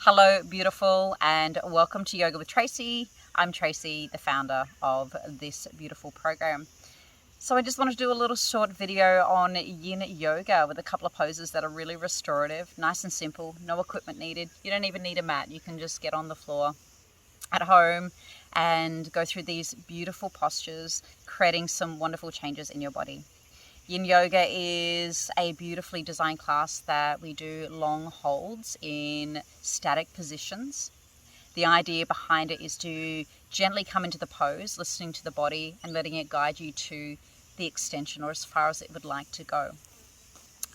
Hello, beautiful, and welcome to Yoga with Tracy. I'm Tracy, the founder of this beautiful program. So I just wanted to do a little short video on yin yoga with a couple of poses that are really restorative, nice and simple, no equipment needed. You don't even need a mat. You can just get on the floor at home and go through these beautiful postures, creating some wonderful changes in your body. Yin Yoga is a beautifully designed class that we do long holds in static positions. The idea behind it is to gently come into the pose, listening to the body and letting it guide you to the extension or as far as it would like to go.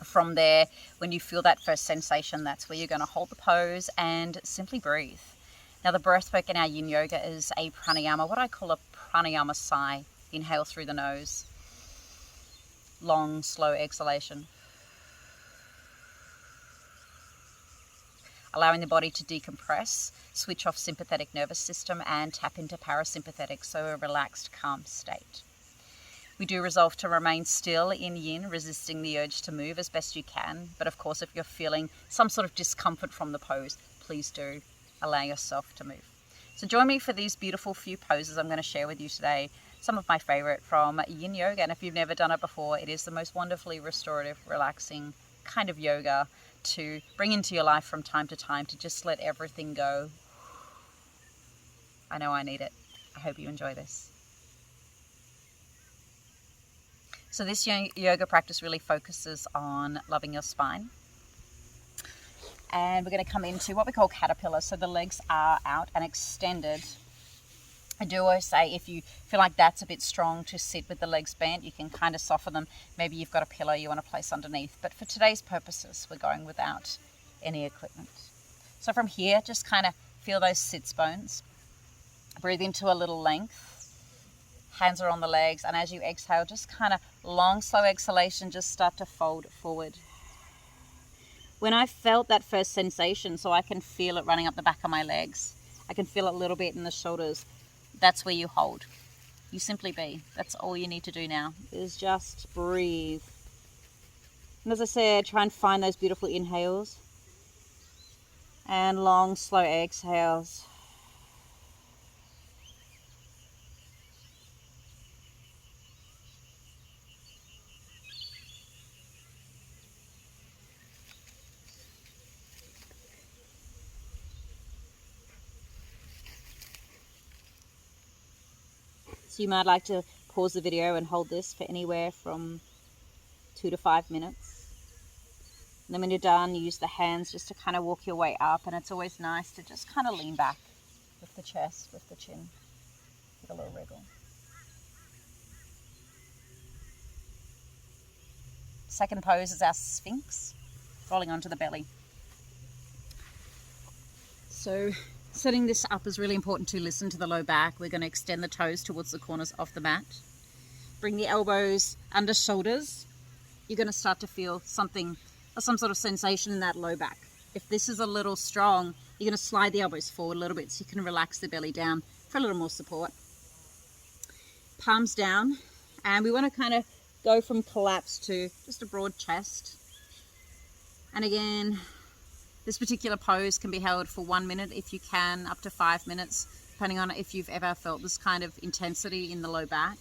From there, when you feel that first sensation, that's where you're going to hold the pose and simply breathe. Now, the breath work in our Yin Yoga is a pranayama, what I call a pranayama sigh. Inhale through the nose. Long, slow exhalation. Allowing the body to decompress, switch off sympathetic nervous system and tap into parasympathetic, so a relaxed, calm state. We do resolve to remain still in yin, resisting the urge to move as best you can. But of course, if you're feeling some sort of discomfort from the pose, please do allow yourself to move. So join me for these beautiful few poses I'm going to share with you today. Some of my favorite from yin yoga, and if you've never done it before, it is the most wonderfully restorative, relaxing kind of yoga to bring into your life from time to time, to just let everything go. I know I need it. I hope you enjoy this. So this yoga practice really focuses on loving your spine. And we're going to come into what we call caterpillar. So the legs are out and extended. I do always say if you feel like that's a bit strong to sit with the legs bent, you can kind of soften them. Maybe you've got a pillow you want to place underneath. But for today's purposes, we're going without any equipment. So from here, just kind of feel those sits bones. Breathe into a little length. Hands are on the legs. And as you exhale, just kind of long, slow exhalation, just start to fold forward. When I felt that first sensation, so I can feel it running up the back of my legs, I can feel it a little bit in the shoulders, that's where you hold. You simply be. That's all you need to do now, is just breathe. And as I said, try and find those beautiful inhales and long, slow exhales. So you might like to pause the video and hold this for anywhere from 2 to 5 minutes. And then when you're done, you use the hands just to kind of walk your way up. And it's always nice to just kind of lean back with the chest, with the chin. Get a little wriggle. Second pose is our Sphinx, rolling onto the belly. So setting this up is really important to listen to the low back. We're going to extend the toes towards the corners of the mat. Bring the elbows under shoulders. You're going to start to feel something, or some sort of sensation in that low back. If this is a little strong, you're going to slide the elbows forward a little bit so you can relax the belly down for a little more support. Palms down, and we want to kind of go from collapse to just a broad chest. And again, this particular pose can be held for 1 minute if you can, up to 5 minutes, depending on if you've ever felt this kind of intensity in the low back.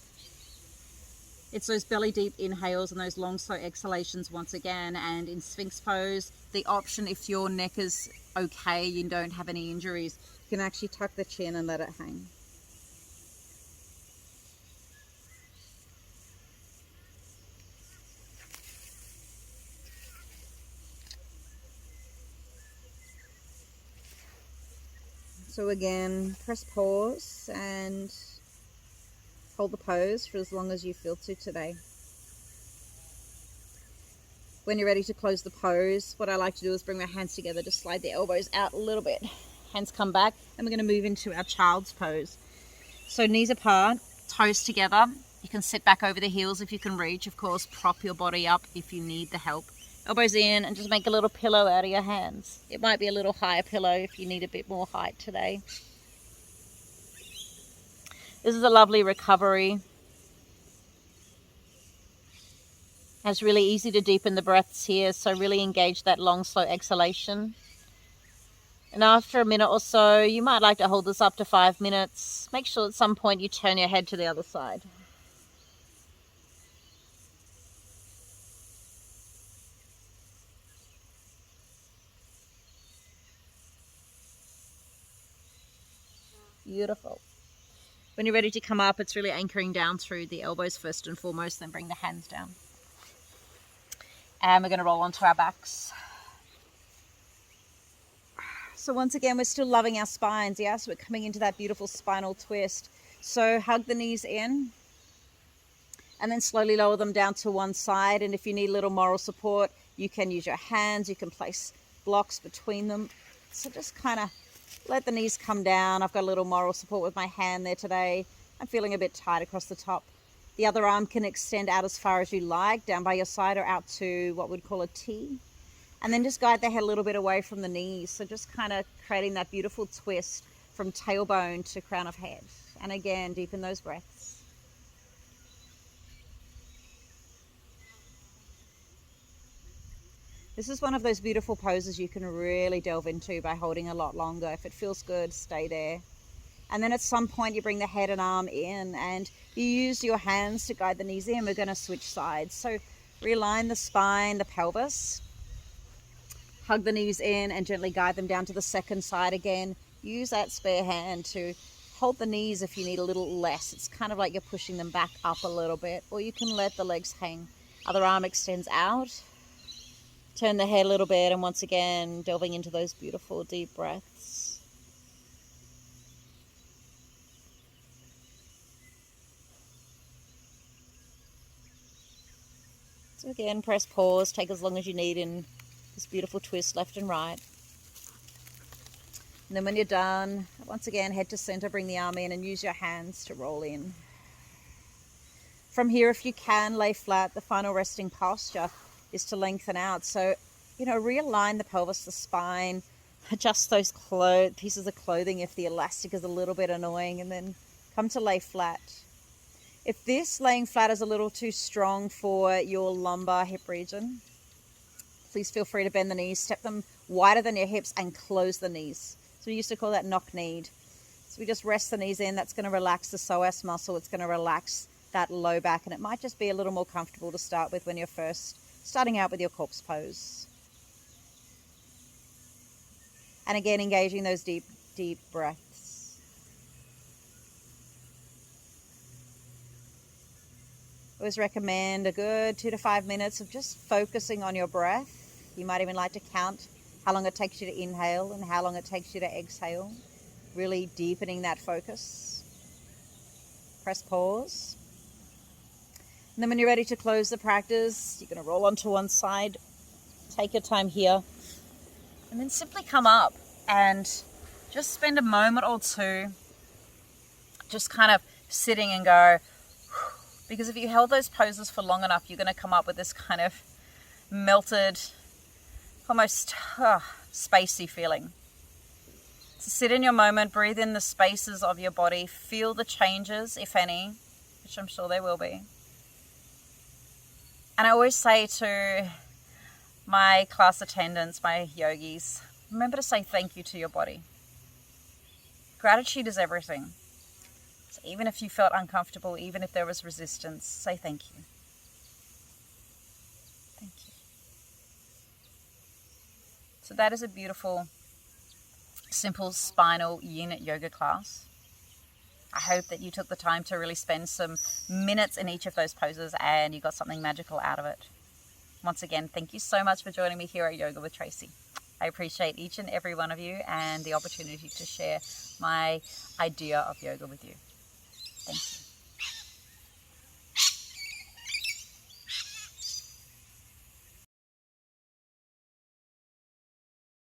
It's those belly deep inhales and those long slow exhalations once again. And in Sphinx pose, the option, if your neck is okay, you don't have any injuries, you can actually tuck the chin and let it hang. So again, press pause and hold the pose for as long as you feel to today. When you're ready to close the pose, what I like to do is bring my hands together, just slide the elbows out a little bit. Hands come back, and we're going to move into our child's pose. So knees apart, toes together. You can sit back over the heels if you can reach. Of course, prop your body up if you need the help. Elbows in, and just make a little pillow out of your hands. It might be a little higher pillow if you need a bit more height today. This is a lovely recovery. It's really easy to deepen the breaths here, so really engage that long, slow exhalation. And after a minute or so, you might like to hold this up to 5 minutes. Make sure at some point you turn your head to the other side. Beautiful. When you're ready to come up, it's really anchoring down through the elbows first and foremost, then bring the hands down. And we're going to roll onto our backs. So once again, we're still loving our spines, yeah? So we're coming into that beautiful spinal twist. So hug the knees in and then slowly lower them down to one side. And if you need a little moral support, you can use your hands. You can place blocks between them. So just kind of let the knees come down. I've got a little moral support with my hand there today. I'm feeling a bit tight across the top. The other arm can extend out as far as you like, down by your side or out to what we'd call a T. And then just guide the head a little bit away from the knees. So just kind of creating that beautiful twist from tailbone to crown of head. And again, deepen those breaths. This is one of those beautiful poses you can really delve into by holding a lot longer. If it feels good, stay there. And then at some point you bring the head and arm in and you use your hands to guide the knees in. We're going to switch sides. So realign the spine, the pelvis. Hug the knees in and gently guide them down to the second side again. Use that spare hand to hold the knees if you need a little less. It's kind of like you're pushing them back up a little bit, or you can let the legs hang. Other arm extends out. Turn the head a little bit, and once again, delving into those beautiful deep breaths. So again, press pause, take as long as you need in this beautiful twist left and right. And then when you're done, once again, head to center, bring the arm in and use your hands to roll in. From here, if you can, lay flat. The final resting posture is to lengthen out. So, realign the pelvis, the spine, adjust those pieces of clothing if the elastic is a little bit annoying, and then come to lay flat. If this laying flat is a little too strong for your lumbar hip region, please feel free to bend the knees, step them wider than your hips and close the knees. So we used to call that knock-kneed. So we just rest the knees in. That's going to relax the psoas muscle. It's going to relax that low back, and it might just be a little more comfortable to start with when you're first starting out with your corpse pose. And again, engaging those deep, deep breaths. I always recommend a good 2 to 5 minutes of just focusing on your breath. You might even like to count how long it takes you to inhale and how long it takes you to exhale. Really deepening that focus. Press pause. And then when you're ready to close the practice, you're going to roll onto one side. Take your time here. And then simply come up and just spend a moment or two just kind of sitting and go. Because if you held those poses for long enough, you're going to come up with this kind of melted, almost spacey feeling. So sit in your moment, breathe in the spaces of your body, feel the changes, if any, which I'm sure there will be. And I always say to my class attendants, my yogis, remember to say thank you to your body. Gratitude is everything. So even if you felt uncomfortable, even if there was resistance, say thank you. Thank you. So that is a beautiful, simple spinal yin yoga class. I hope that you took the time to really spend some minutes in each of those poses and you got something magical out of it. Once again, thank you so much for joining me here at Yoga with Tracy. I appreciate each and every one of you and the opportunity to share my idea of yoga with you. Thank you.